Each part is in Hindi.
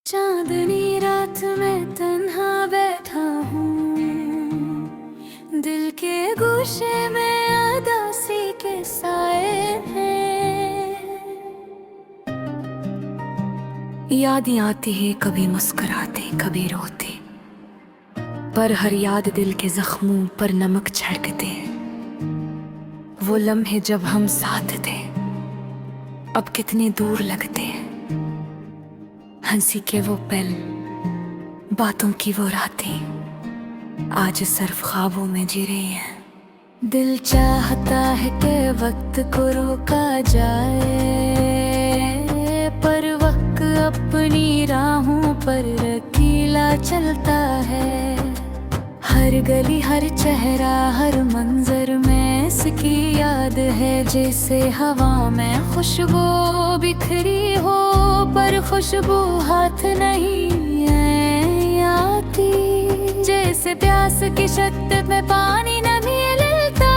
चांदनी रात में तन्हा बैठा हूँ, दिल के गोशे में उदासी के साए हैं। यादें आती है, कभी मुस्कुराते कभी रोते, पर हर याद दिल के जख्मों पर नमक छिड़कते। वो लम्हे जब हम साथ थे, अब कितने दूर लगते हैं। हंसी के वो पल, बातों की वो रातें, आज सिर्फ ख्वाबों में जी रही हैं। दिल चाहता है कि वक्त को रोका जाए, पर वक्त अपनी राहों पर अकेला चलता है। हर गली, हर चेहरा, हर मंजर में इसकी याद है। जैसे हवा में खुशबू बिखरी हो, पर खुशबू हाथ नहीं है आती। जैसे प्यास की शर्त में पानी न मिलता,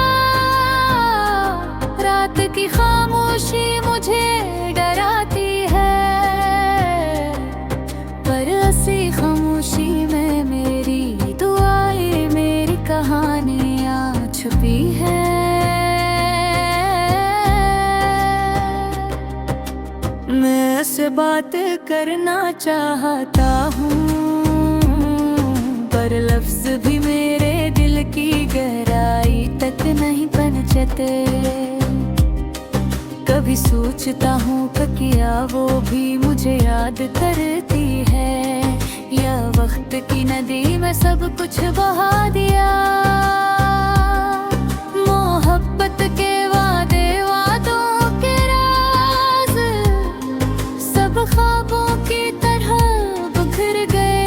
रात की खामोशी मुझे डराती है, पर ऐसी खामोशी में मेरी दुआएं, मेरी कहानियाँ छुपी है। मैं ऐसे बात करना चाहता हूँ, पर लफ्ज भी मेरे दिल की गहराई तक नहीं पहुंचते। कभी सोचता हूँ क्या वो भी मुझे याद करती है, या वक्त की नदी में सब कुछ बहा दिया। मोहब्बत के वादे, वादों के राज, सब ख्वाबों की तरह बिखर गए।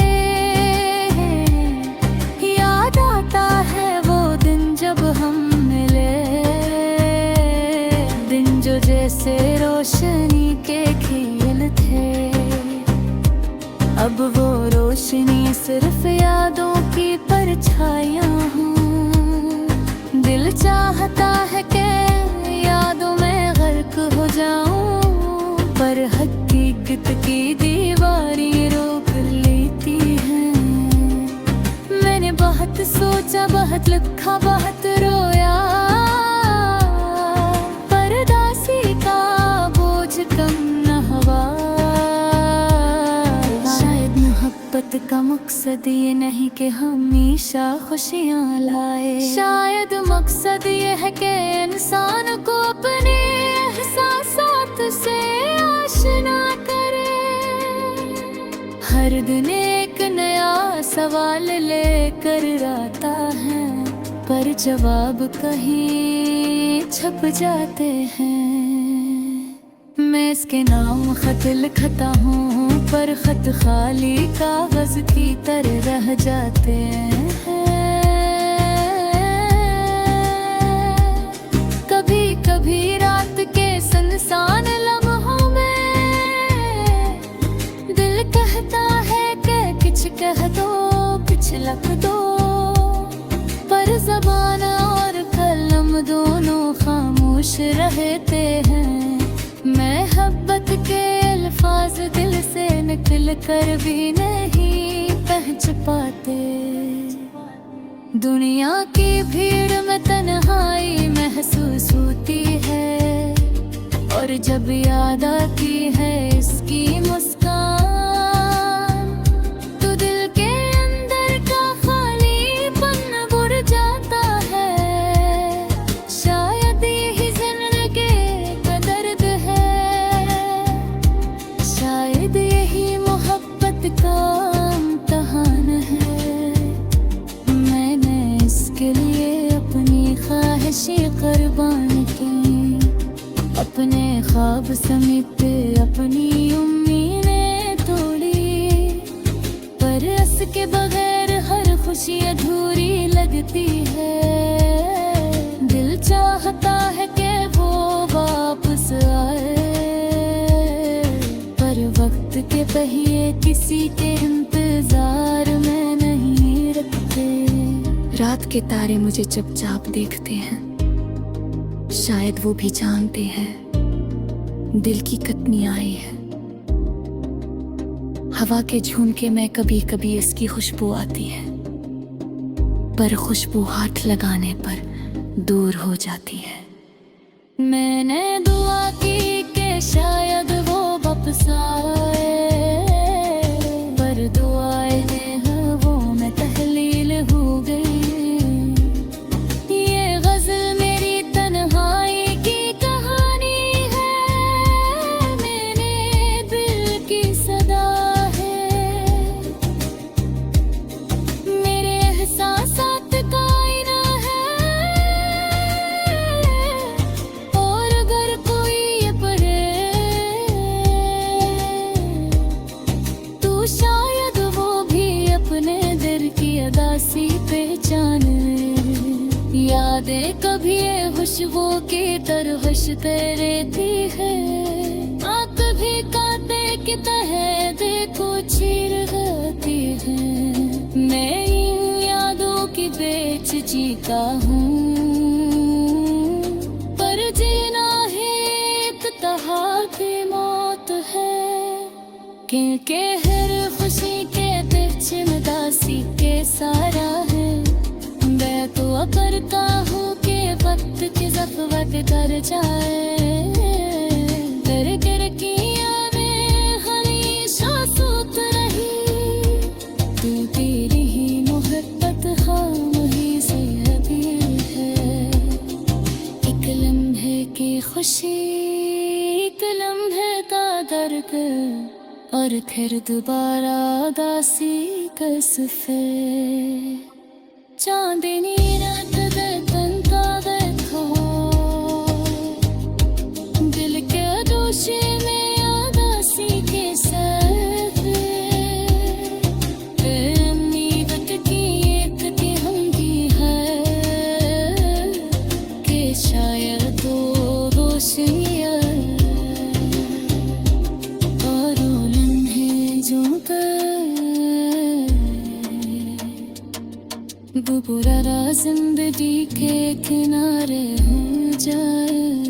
याद आता है वो दिन जब हम मिले, दिन जो जैसे रोशनी के खेल थे। अब वो रोशनी सिर्फ यादों की परछाइयाँ हूँ। दिल चाहता है कि यादों में गर्क हो जाऊं, पर हकीकत की दीवारें रोक लेती हैं। मैंने बहुत सोचा, बहुत लिखा, बहुत रोया, पर उदासी का बोझ कम न हुआ। शायद मोहब्बत का मकसद ये नहीं कि हमेशा खुशियाँ लाए, शायद मकसद ये है कि इंसान को अपने एहसासात से आशना करे। हर दिन एक नया सवाल लेकर आता है, पर जवाब कहीं छप जाते हैं। मैं इसके नाम खत लिखता हूँ, पर खत खाली कागज की तरह रह जाते हैं। कभी कभी रात के सुनसान लम्हों में दिल कहता है कि कुछ कह दो, कुछ लिख दो, पर ज़बान और कलम दोनों खामोश रहते हैं। मोहब्बत के अल्फाज दिल से निकल कर भी नहीं पहुंच पाते। दुनिया की भीड़ में तन्हाई महसूस होती है, और जब याद आती है इसकी मुस्कान, तो दिल के अंदर का खालीपन भर जाता है। शायद यही जिंदगी का दर्द है, शायद यही मोहब्बत का इम्तिहान है। मैंने इसके लिए अपनी ख्वाहिशें कुर्बान की, अपने ख्वाब समेत अपनी उम्मीदें तोड़ी, पर इसके बगैर हर खुशी अधूरी लगती है। दिल चाहता है कि वो वापस आए, पर वक्त के पहिए किसी के इंतजार में नहीं रखते। रात के तारे मुझे चुपचाप देखते हैं, शायद वो भी जानते हैं दिल की कितनी आई है। हवा के झोंके में कभी कभी इसकी खुशबू आती है, पर खुशबू हाथ लगाने पर दूर हो जाती है। मैंने दुआ की कि शायद वो वापस आए, पर दुआएं हैं वो मैं तहलील हो गई। ये गजल मेरी तन्हाई की कहानी है, मेरे दिल की सदा है, मेरे एहसासात का आईना है। और अगर कोई ये पढ़े तो शायद वो भी अपने दिल की अदासी पहचाने। यादें कभी ये खुशबू की तरह रहती है, कभी कांटे की तरह देखो चीर जाती है। मैं इन यादों की बेच जीता हूँ, पर जीना ही एक तरह की मौत है। क्योंकि हर खुशी के पीछे उदासी के सारा है। मैं तो करता हूँ कि वक्त की ज़फ़्वत कर जाए, कर किरकियाँ में हमेशा सूत रही। तू तेरी ही मोहब्बत खाम ही से अभी है। एक लम्हे की खुशी, एक लम्हे का दर्द, और फिर दोबारा उदासी का सफ़र। चांदनी रात दे तनता देखो, दिल के दोषे में उदासी के सफ़र। उम्मीद की एक की हम भी है कि शायद तो रोशनियाँ और लम्हे जो दोबारा जिंदगी के किनारे हो जाए।